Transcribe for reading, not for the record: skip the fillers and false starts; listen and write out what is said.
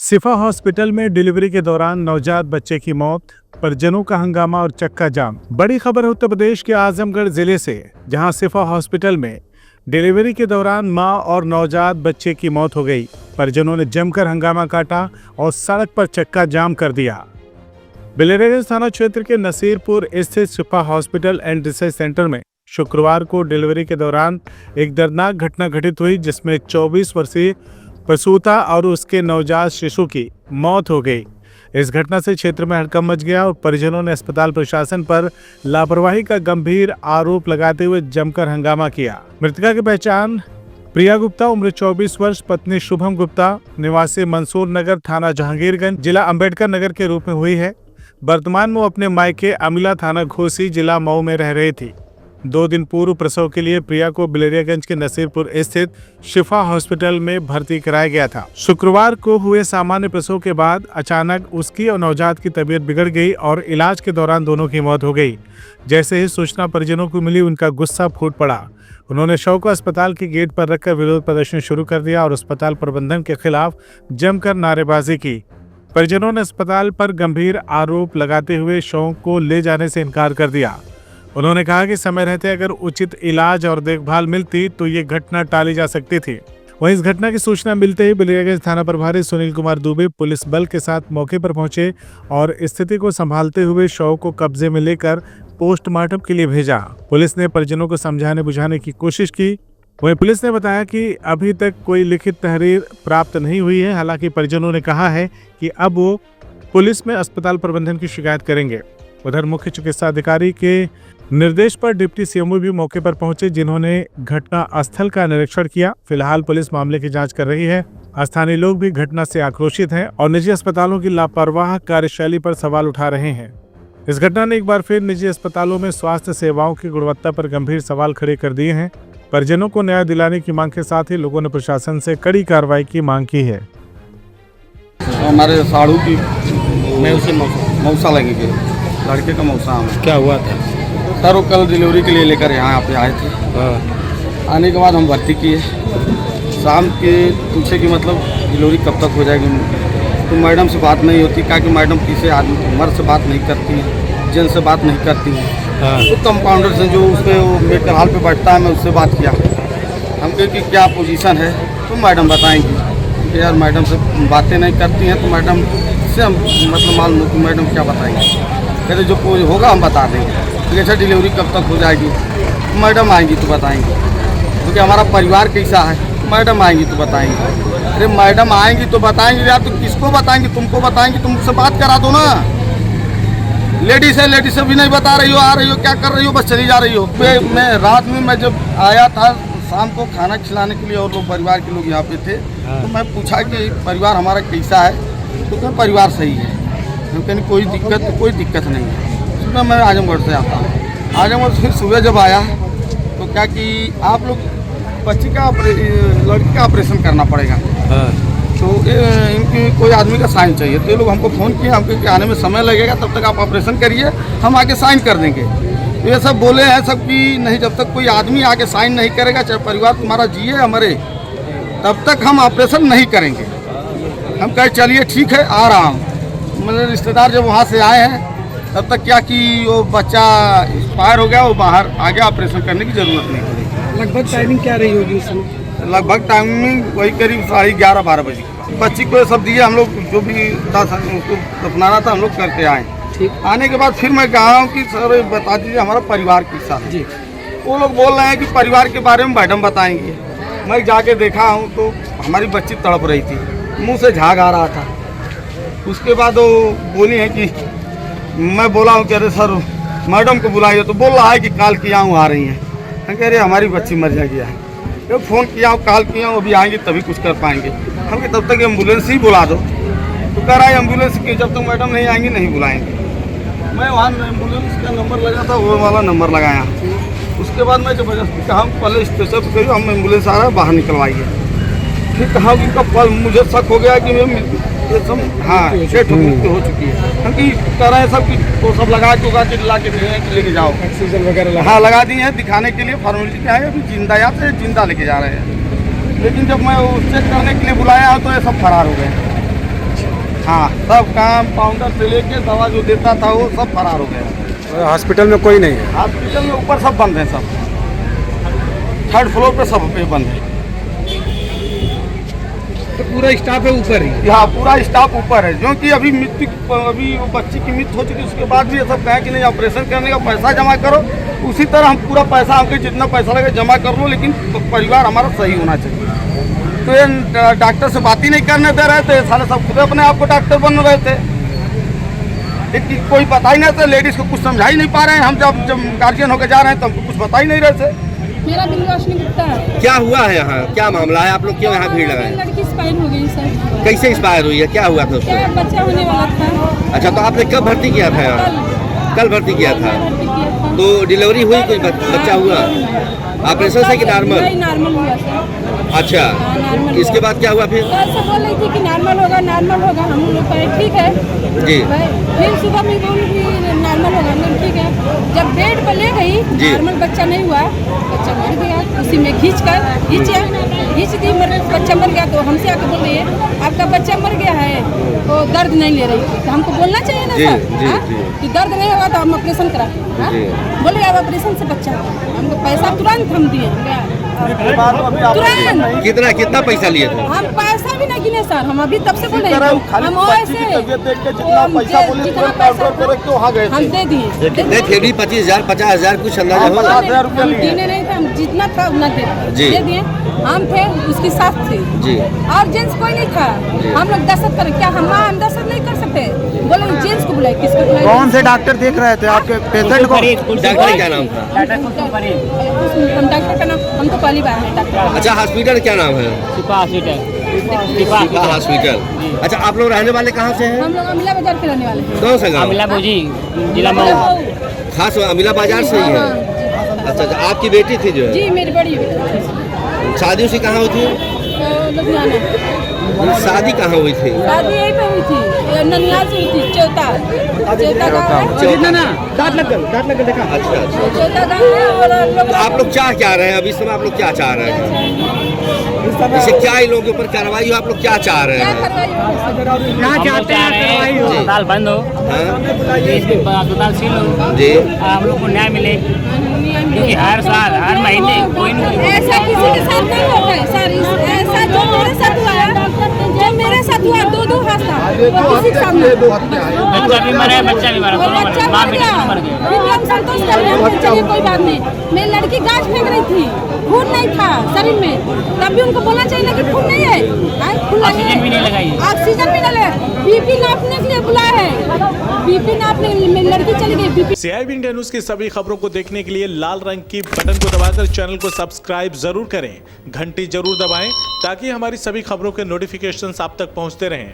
शिफा hospital में delivery के दौरान नवजात बच्चे की मौत, परिजनों का हंगामा और चक्का जाम। बड़ी खबर उत्तर प्रदेश के आजमगढ़ जिले से, जहां शिफा हॉस्पिटल में डिलीवरी के दौरान मां और नवजात बच्चे की मौत हो गई। परिजनों ने जमकर हंगामा काटा और सड़क पर चक्का जाम कर दिया। बिलेरियागंज थाना क्षेत्र के नसीरपुर स्थित शिफा हॉस्पिटल एंड रिसर्च सेंटर में शुक्रवार को डिलीवरी के दौरान एक दर्दनाक घटना घटित हुई, जिसमें 24 वर्षीय प्रसूता और उसके नवजात शिशु की मौत हो गई। इस घटना से क्षेत्र में हड़कंप मच गया और परिजनों ने अस्पताल प्रशासन पर लापरवाही का गंभीर आरोप लगाते हुए जमकर हंगामा किया। मृतका की पहचान प्रिया गुप्ता, उम्र 24 वर्ष, पत्नी शुभम गुप्ता, निवासी मंसूर नगर, थाना जहांगीरगंज, जिला अंबेडकर नगर के रूप में हुई है। वर्तमान में वो अपने मायके अमिला, थाना घोसी, जिला मऊ में रह रही थी। 2 दिन पूर्व प्रसव के लिए प्रिया को बिलेरियागंज के नसीरपुर स्थित शिफा हॉस्पिटल में भर्ती कराया गया था। शुक्रवार को हुए सामान्य प्रसव के बाद अचानक उसकी और नवजात की तबीयत बिगड़ गई और इलाज के दौरान दोनों की मौत हो गई। जैसे ही सूचना परिजनों को मिली, उनका गुस्सा फूट पड़ा। उन्होंने शव को अस्पताल के गेट पर रखकर विरोध प्रदर्शन शुरू कर दिया और अस्पताल प्रबंधन के खिलाफ जमकर नारेबाजी की। परिजनों ने अस्पताल पर गंभीर आरोप लगाते हुए शव को ले जाने से इनकार कर दिया। उन्होंने कहा कि समय रहते अगर उचित इलाज और देखभाल मिलती तो ये घटना टाली जा सकती थी। वहीं इस घटना की सूचना मिलते ही बिलेरियागंज थाना प्रभारी सुनील कुमार दुबे पुलिस बल के साथ मौके पर पहुंचे और स्थिति को संभालते हुए शव को कब्जे में लेकर पोस्टमार्टम के लिए भेजा। पुलिस ने परिजनों को समझाने बुझाने की कोशिश की। वहीं पुलिस ने बताया कि अभी तक कोई लिखित तहरीर प्राप्त नहीं हुई है। हालांकि परिजनों ने कहा है कि अब वो पुलिस में अस्पताल प्रबंधन की शिकायत करेंगे। उधर मुख्य चिकित्सा अधिकारी के निर्देश पर डिप्टी सीएमओ भी मौके पर पहुंचे, जिन्होंने घटना स्थल का निरीक्षण किया। फिलहाल पुलिस मामले की जांच कर रही है। स्थानीय लोग भी घटना से आक्रोशित हैं और निजी अस्पतालों की लापरवाह कार्यशैली पर सवाल उठा रहे हैं। इस घटना ने एक बार फिर निजी अस्पतालों में स्वास्थ्य सेवाओं की गुणवत्ता पर गंभीर सवाल खड़े कर दिए हैं। परिजनों को न्याय दिलाने की मांग के साथ ही लोगों ने प्रशासन से कड़ी कार्रवाई की मांग की है। हमारे साड़ू की मौसा लगेगी, लड़के का मौसा हमें। क्या हुआ था सर? वो कल डिलीवरी के लिए लेकर यहाँ पे आए थे। आने के बाद हम भर्ती किए। शाम के पूछे कि मतलब डिलीवरी कब तक हो जाएगी, तो मैडम से बात नहीं होती। क्या कि मैडम किसी आदमी मर्द से बात नहीं करती है, जेंट्स से बात नहीं करती है। तो कंपाउंडर से जो उसपे मेडिकल हॉल पे बैठता है, मैं उससे बात किया। हम कहे कि क्या पोजीशन है, तो मैडम बताएंगी कि यार मैडम से बातें नहीं करती हैं, तो मैडम से हम मतलब मालूम कि मैडम क्या बताएंगे। कहते जो कोई होगा हम बता देंगे। तो अच्छा डिलीवरी कब तक हो जाएगी, मैडम आएंगी तो बताएंगे। क्योंकि हमारा परिवार कैसा है, मैडम आएंगी तो बताएंगे। अरे मैडम आएंगी तो बताएंगे यार, तो किसको बताएंगे? तुमको बताएंगे, तुमसे बात करा दो ना। लेडीज है, लेडीज से भी नहीं बता रही हो, आ रही हो, क्या कर रही हो, बस चली जा रही हो। मैं रात में मैं जब आया था शाम को खाना खिलाने के लिए और लोग परिवार के लोग यहाँ पे थे, तो मैं पूछा कि परिवार हमारा कैसा है, तो क्या परिवार सही है। कहीं कोई दिक्कत नहीं है। सुबह मैं आजमगढ़ से आता हूँ। आजमगढ़ से फिर सुबह जब आया तो क्या कि आप लोग बच्ची का लड़की का ऑपरेशन करना पड़ेगा, तो इनकी कोई आदमी का साइन चाहिए। तो ये लोग हमको फ़ोन किए, हमको कि आने में समय लगेगा, तब तक आप ऑपरेशन करिए, हम आके साइन कर देंगे। तो ये सब बोले हैं सब कि नहीं, जब तक कोई आदमी आके साइन नहीं करेगा, चाहे परिवार तुम्हारा जिए हमारे, तब तक हम ऑपरेशन नहीं करेंगे। हम कहे चलिए ठीक है, आ रहा हूँ। मेरे रिश्तेदार जब वहाँ से आए हैं, तब तक क्या कि वो बच्चा एक्सपायर हो गया, वो बाहर आ गया, ऑपरेशन करने की ज़रूरत नहीं पड़ेगी। लगभग टाइमिंग क्या रही होगी उस समय? लगभग टाइमिंग वही करीब 11:30-12 बजे। बच्ची को सब दिए, हम लोग जो भी था उसको दफनाना था हम लोग करके आए। ठीक। आने के बाद फिर मैं कहा हूँ कि सर बता दीजिए हमारा परिवार कैसा है। जी। वो लोग बोल रहे हैं कि परिवार के बारे में मैडम बताएंगे। मैं जाके देखा हूँ तो हमारी बच्ची तड़प रही थी, मुँह से झाग आ रहा था। उसके बाद वो बोली है कि मैं बोला हूँ कि अरे सर मैडम को बुलाइए, तो बोल रहा है कि कॉल किया हूँ, आ रही हैं। हम कह रहे हमारी बच्ची मर जाएगी है। जब फ़ोन किया हूँ, कॉल किया हूँ, अभी आएंगे तभी कुछ कर पाएंगे। हम कहे तब तक एम्बुलेंस ही बुला दो। तो कह रहा है एम्बुलेंस की जब तक मैडम नहीं आएंगी नहीं बुलाएंगे। मैं वहाँ एम्बुलेंस का नंबर लगा था, वो वाला नंबर लगाया। उसके बाद मैं जबरदस्ती कहा पहले स्टेशन पर करिए, हम एम्बुलेंस आ रहा है, बाहर निकलवाइए। फिर कहा कि मुझे शक हो गया कि ये सब डेट हो चुकी है। क्योंकि कह रहे हैं सब कि वो सब लगा के ला के लेके जाओ, ऑक्सीजन वगैरह लगा दी है, दिखाने के लिए फॉर्मेलिटी क्या है, अभी जिंदा या से जिंदा लेके जा रहे हैं। लेकिन जब मैं चेक करने के लिए बुलाया तो ये सब फरार हो गए। हाँ सब काम काउंटर से लेके दवा जो देता था वो सब फरार हो गया। हॉस्पिटल में कोई नहीं है। हॉस्पिटल में ऊपर सब बंद है, सब 3rd फ्लोर पे सब पे बंद है। तो पूरा स्टाफ है ऊपर ही। यहाँ पूरा स्टाफ ऊपर है, क्योंकि अभी अभी वो बच्ची की मृत्यु हो चुकी, उसके बाद भी ये सब कहें कि नहीं ऑपरेशन करने का पैसा जमा करो। उसी तरह हम पूरा पैसा हमके जितना पैसा लगे जमा कर लो, लेकिन परिवार हमारा सही होना चाहिए। तो ये डॉक्टर से बात ही नहीं करने दे रहे थे, सारे सब खुद अपने आप को डॉक्टर बन रहे थे। लेकिन कोई बता ही नहीं था, लेडीज को कुछ समझा ही नहीं पा रहे हैं। हम जब गार्जियन होकर जा रहे हैं तो हमको कुछ बता ही नहीं रहे थे। मेरा बिल्लू रोशनी गुप्ता है। क्या हुआ है यहाँ, क्या मामला है, आप लोग क्यों यहाँ भीड़ लगाए? लड़की एक्सपायर हो गई सर। कैसे एक्सपायर हुई है, क्या हुआ था क्या उसको? बच्चा होने वाला था। अच्छा, तो आपने कब भर्ती किया था यहाँ? कल भर्ती किया था। भर्ती किया था। तो डिलीवरी हुई, कोई बच्चा हुआ? ऑपरेशन से कि नॉर्मल? नहीं, नॉर्मल हुआ सर। अच्छा, नॉर्मल इसके बाद क्या हुआ फिर? कल से बोल रही थी कि नॉर्मल होगा, नॉर्मल होगा। हम लोग कहे ठीक है जी। भाई, फिर सुबह में बोल कि नॉर्मल होगा। हम ठीक है, जब बेड पर ले गई जी। नॉर्मल बच्चा नहीं हुआ, बच्चा मर गया। उसी में खींच दी, बच्चा मर गया। तो हमसे आके बोल रही है आपका बच्चा मर गया है, तो दर्द नहीं ले रही। तो हमको बोलना चाहिए ना जी, सर, जी, हाँ? जी। कि दर्द नहीं होगा तो हम ऑपरेशन करा। हाँ? जी। बोले अब ऑपरेशन से बच्चा होगा। हमको पैसा तुरंत हम दिए, तुरंत। कितना पैसा लिए थे? हम पैसा भी नहीं गिने सर, हम अभी तब से बोले खाली हम बच्ची की तबीयत देख के जितना पैसा बोले तुरंत काउंटर पे रख के वहाँ गए हम थे। दे दिए। नहीं, फिर भी 25,000 50,000 कुछ अंदाजा होगा? 50,000 रुपया हम लिए। गिने नहीं थे, हम जितना था उतना जी। दे दिए। हम थे, उसकी साथ थे जी। और जेंट्स कोई नहीं था। हम लोग दस्तखत करें क्या? हम दस्तखत नहीं कर सकते? बोले जेंट्स को बुलाए, किसको बुलाए? कौन से डॉक्टर देख रहे थे आपके पेशेंट को? डॉक्टर क्या नाम था? हम डॉक्टर का नाम, हम तो पहली बार है डॉक्टर। अच्छा, हॉस्पिटल क्या नाम है? शिफा हॉस्पिटल। शिफा हॉस्पिटल। अच्छा, आप लोग रहने वाले कहाँ से हैं? हम लोग अमिला बाजार के रहने वाले हैं। कौन सा गाँव? अमिला भोजी, जिला मऊ। खास अमिला बाजार से ही है? अच्छा, आपकी बेटी थी जो है, जी मेरी बड़ी बेटी शादी उसी कहाँ हुई थी? लुधियाना। शादी कहाँ हुई थी? शादी यहीं पे हुई थी, ननिहाल से हुई थी। चौथा गाँव है। दांत लग गए देखा। अच्छा अच्छा। चौथा गाँव है। और लोग तो आप लोग क्या रहे हैं अभी इस समय, आप लोग क्या चाह रहे हैं? जैसे क्या इन लोगों के ऊपर कार्रवाई हो, आप लोग क्या चाह रहे क्या हैं? करवाई होगी? क्या चाहते हैं कार्रवाई हो? अस्पताल बंद हो, हाँ? इसके अस्पताल सील हो, जी। हम लोग को न्याय मिले। क्योंकि हर साल हर महीने कोई न कोई ऐसा किसी के साथ नहीं होता है सर। ऐसा जो मेरे साथ हुआ है, जो मेरे साथ हुआ, दो हादसा वो किसी के साथ नहीं। बच्चा भी मरा है, बच्चा भी मरा, वो दोनों बच्चा मरे, माँ मर बेटा गया, दोनों मर गए। फिर भी हम संतोष कर रहे हैं, चलिए कोई बात नहीं। मेरी लड़की गाज फेंक रही थी, खून नहीं था शरीर में, तब भी उनको बोलना चाहिए ना कि खून नहीं है। खून नहीं ऑक्सीजन भी नहीं लगाई है। ऑक्सीजन भी नहीं लगा। बीपी नापने के लिए बुलाया है, बीपी नापने के लिए। मेरी लड़की चली गई बीपी। CIB इंडिया न्यूज की सभी खबरों को देखने के लिए लाल रंग की बटन को दबाकर चैनल को सब्सक्राइब जरूर करें, घंटी जरूर दबाएं ताकि हमारी सभी खबरों के नोटिफिकेशंस आप तक पहुंचते रहें।